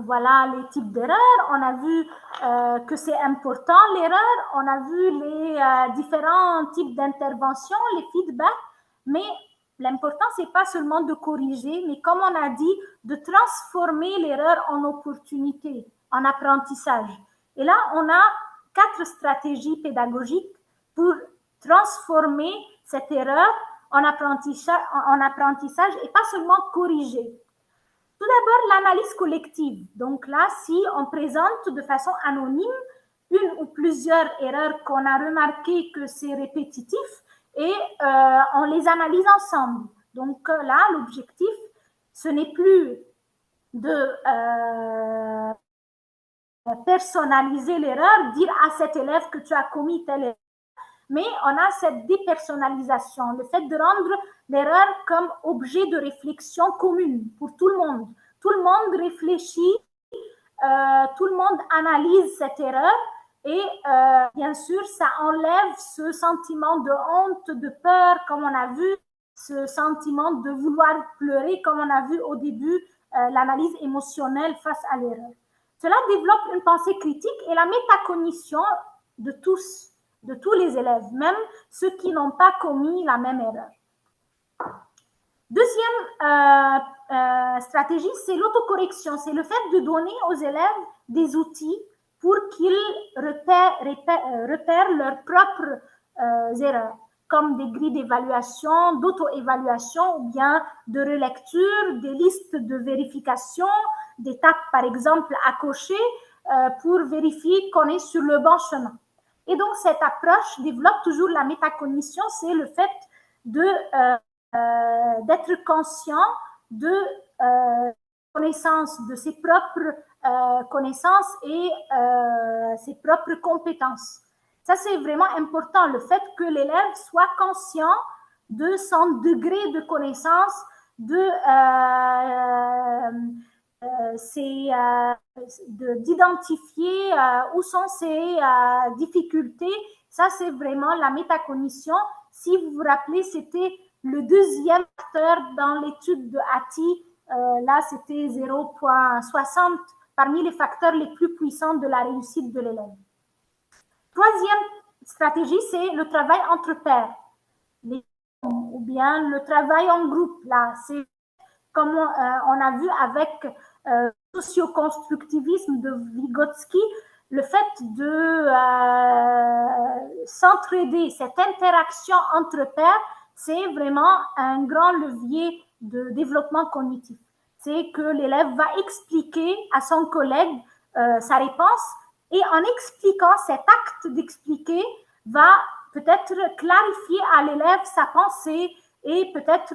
voilà les types d'erreurs, on a vu que c'est important l'erreur, on a vu les différents types d'interventions, les feedbacks, mais l'important, ce n'est pas seulement de corriger, mais comme on a dit, de transformer l'erreur en opportunité, en apprentissage. Et là, on a 4 stratégies pédagogiques pour transformer cette erreur en apprentissage et pas seulement corriger. Tout d'abord, l'analyse collective. Donc là, si on présente de façon anonyme une ou plusieurs erreurs qu'on a remarqué que c'est répétitif et on les analyse ensemble. Donc là, l'objectif, ce n'est plus de personnaliser l'erreur, dire à cet élève que tu as commis telle erreur, mais on a cette dépersonnalisation, le fait de rendre l'erreur comme objet de réflexion commune pour tout le monde. Tout le monde réfléchit, tout le monde analyse cette erreur et bien sûr, ça enlève ce sentiment de honte, de peur, comme on a vu, ce sentiment de vouloir pleurer, comme on a vu au début, l'analyse émotionnelle face à l'erreur. Cela développe une pensée critique et la métacognition de tous les élèves, même ceux qui n'ont pas commis la même erreur. Deuxième stratégie, c'est l'autocorrection. C'est le fait de donner aux élèves des outils pour qu'ils repèrent leurs propres erreurs, comme des grilles d'évaluation, d'auto-évaluation ou bien de relecture, des listes de vérification, des tâches par exemple à cocher pour vérifier qu'on est sur le bon chemin. Et donc cette approche développe toujours la métacognition, c'est le fait d'être conscient de connaissance, de ses propres connaissances et ses propres compétences. Ça, c'est vraiment important, le fait que l'élève soit conscient de son degré de connaissance, d'identifier où sont ses difficultés. Ça, c'est vraiment la métacognition. Si vous vous rappelez, c'était le deuxième facteur dans l'étude de Hattie. Là, c'était 0,60 parmi les facteurs les plus puissants de la réussite de l'élève. Troisième stratégie, c'est le travail entre pairs, ou bien le travail en groupe. Là, c'est comme on a vu avec socioconstructivisme de Vygotsky, le fait de s'entraider, cette interaction entre pairs, c'est vraiment un grand levier de développement cognitif. C'est que l'élève va expliquer à son collègue sa réponse et en expliquant, cet acte d'expliquer va peut-être clarifier à l'élève sa pensée et peut-être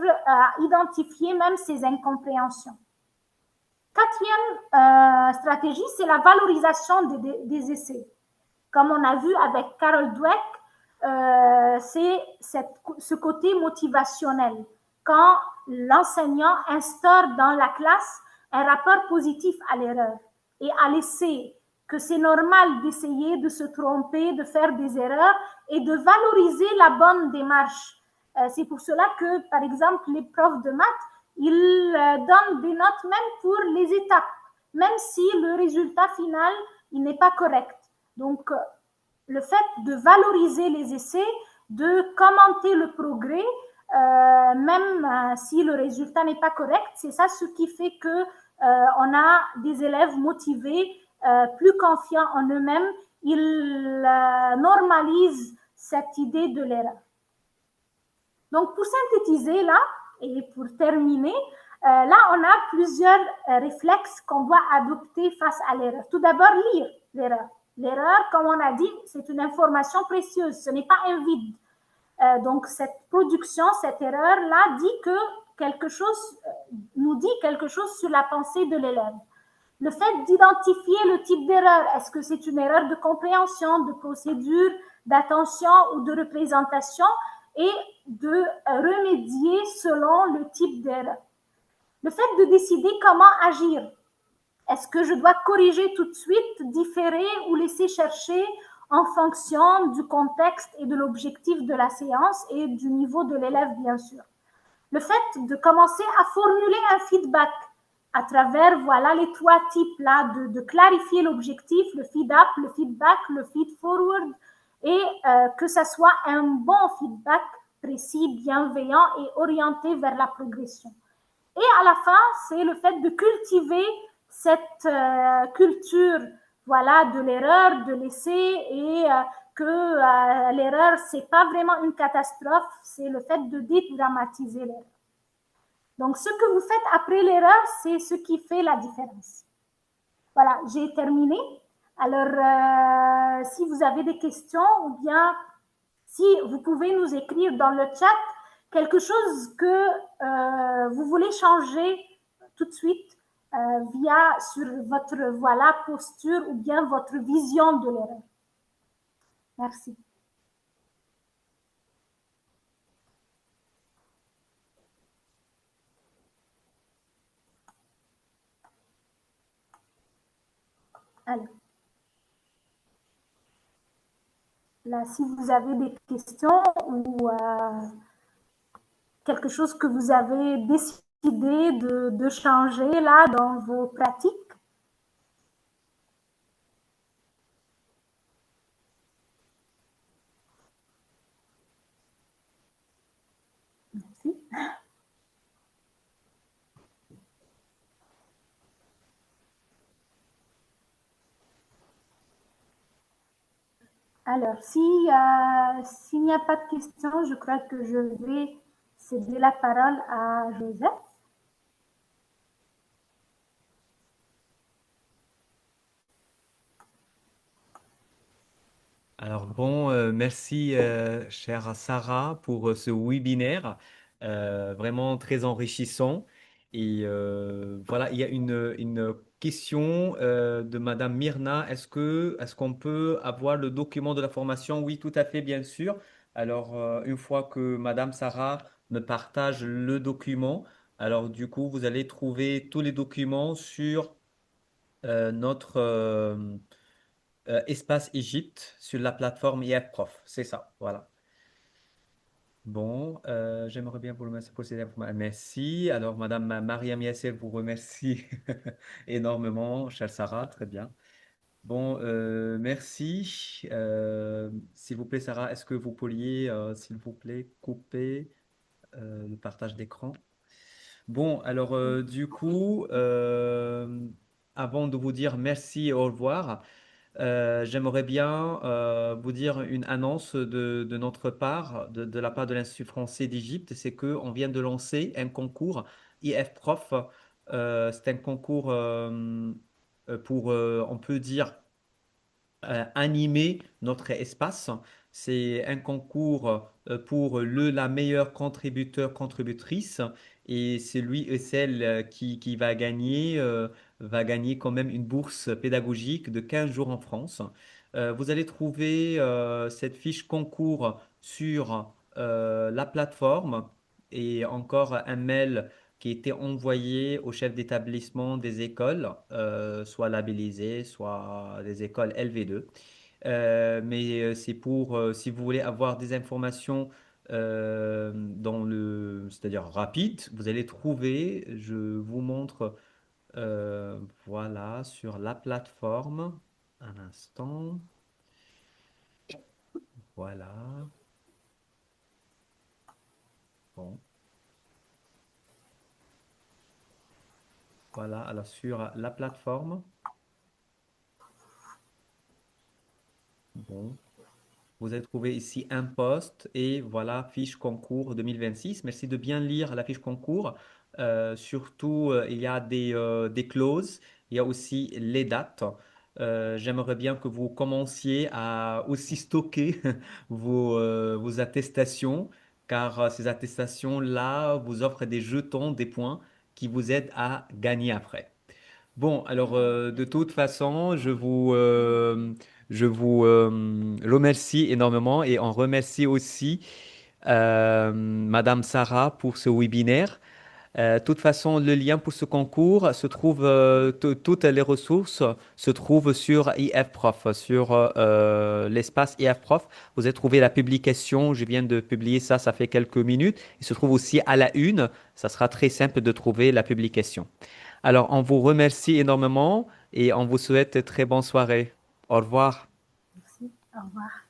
identifier même ses incompréhensions. Quatrième stratégie, c'est la valorisation des essais. Comme on a vu avec Carol Dweck, c'est ce côté motivationnel. Quand l'enseignant instaure dans la classe un rapport positif à l'erreur et à l'essai, que c'est normal d'essayer, de se tromper, de faire des erreurs et de valoriser la bonne démarche. C'est pour cela que, par exemple, les profs de maths, ils donnent des notes même pour les étapes, même si le résultat final, il n'est pas correct. Donc, le fait de valoriser les essais, de commenter le progrès, même si le résultat n'est pas correct, c'est ça ce qui fait que on a des élèves motivés, plus confiants en eux-mêmes, ils normalisent cette idée de l'erreur. Donc, pour synthétiser là, et pour terminer, là, on a plusieurs réflexes qu'on doit adopter face à l'erreur. Tout d'abord, lire l'erreur. L'erreur, comme on a dit, c'est une information précieuse, ce n'est pas un vide. Donc, cette production, cette erreur-là dit que nous dit quelque chose sur la pensée de l'élève. Le fait d'identifier le type d'erreur, est-ce que c'est une erreur de compréhension, de procédure, d'attention ou de représentation, et de remédier selon le type d'erreur. Le fait de décider comment agir. Est-ce que je dois corriger tout de suite, différer ou laisser chercher en fonction du contexte et de l'objectif de la séance et du niveau de l'élève, bien sûr. Le fait de commencer à formuler un feedback à travers, voilà, les trois types là, de clarifier l'objectif, le feed-up, le feedback, le feed-forward, et que ça soit un bon feedback précis, bienveillant et orienté vers la progression. Et à la fin, c'est le fait de cultiver cette culture, voilà, de l'erreur, de l'essai, et que l'erreur, c'est pas vraiment une catastrophe, c'est le fait de dédramatiser l'erreur. Donc, ce que vous faites après l'erreur, c'est ce qui fait la différence. Voilà, j'ai terminé. Alors, si vous avez des questions ou bien si vous pouvez nous écrire dans le chat quelque chose que vous voulez changer tout de suite via sur votre voilà, posture ou bien votre vision de l'erreur. Merci. Alors, là, si vous avez des questions ou quelque chose que vous avez décidé de changer là dans vos pratiques. Merci. Alors, s'il n'y a pas de questions, je crois que je vais céder la parole à Joseph. Alors bon, merci chère Sarah pour ce webinaire vraiment très enrichissant. Et voilà, il y a une question de Madame Myrna. Est-ce qu'on peut avoir le document de la formation? Oui, tout à fait, bien sûr. Alors, une fois que Madame Sarah me partage le document, alors du coup, vous allez trouver tous les documents sur notre Espace Égypte sur la plateforme IFProf. C'est ça, voilà. Bon, j'aimerais bien vous remercier pour ces informations. Merci. Alors, Madame Mariam Yasser vous remercie énormément, chère Sarah, très bien. Bon, merci. S'il vous plaît, Sarah, est-ce que vous pourriez, s'il vous plaît, couper le partage d'écran? Bon, alors, du coup, avant de vous dire merci et au revoir, j'aimerais bien vous dire une annonce de notre part, de la part de l'Institut français d'Égypte, c'est qu'on vient de lancer un concours IF-Prof. C'est un concours pour, on peut dire, animer notre espace. C'est un concours pour la meilleure contributeur-contributrice et c'est lui et celle qui va gagner quand même une bourse pédagogique de 15 jours en France. Vous allez trouver cette fiche concours sur la plateforme et encore un mail qui a été envoyé au chef d'établissement des écoles, soit labellisées, soit des écoles LV2. Mais c'est pour, si vous voulez avoir des informations c'est-à-dire rapide, vous allez trouver, je vous montre, voilà, sur la plateforme. Un instant, voilà. Bon, voilà, alors sur la plateforme. Bon. Vous allez trouver ici un poste et voilà, fiche concours 2026. Merci de bien lire la fiche concours. Surtout, il y a des clauses, il y a aussi les dates. J'aimerais bien que vous commenciez à aussi stocker vos attestations, car ces attestations-là vous offrent des jetons, des points qui vous aident à gagner après. Bon, alors de toute façon, je vous remercie énormément et on remercie aussi Madame Sarah pour ce webinaire. De toute façon, le lien pour ce concours se trouve, toutes les ressources se trouvent sur IFProf, sur l'espace IFProf. Vous avez trouvé la publication, je viens de publier ça, ça fait quelques minutes. Il se trouve aussi à la une, ça sera très simple de trouver la publication. Alors, on vous remercie énormément et on vous souhaite une très bonne soirée. Au revoir. Merci. Au revoir.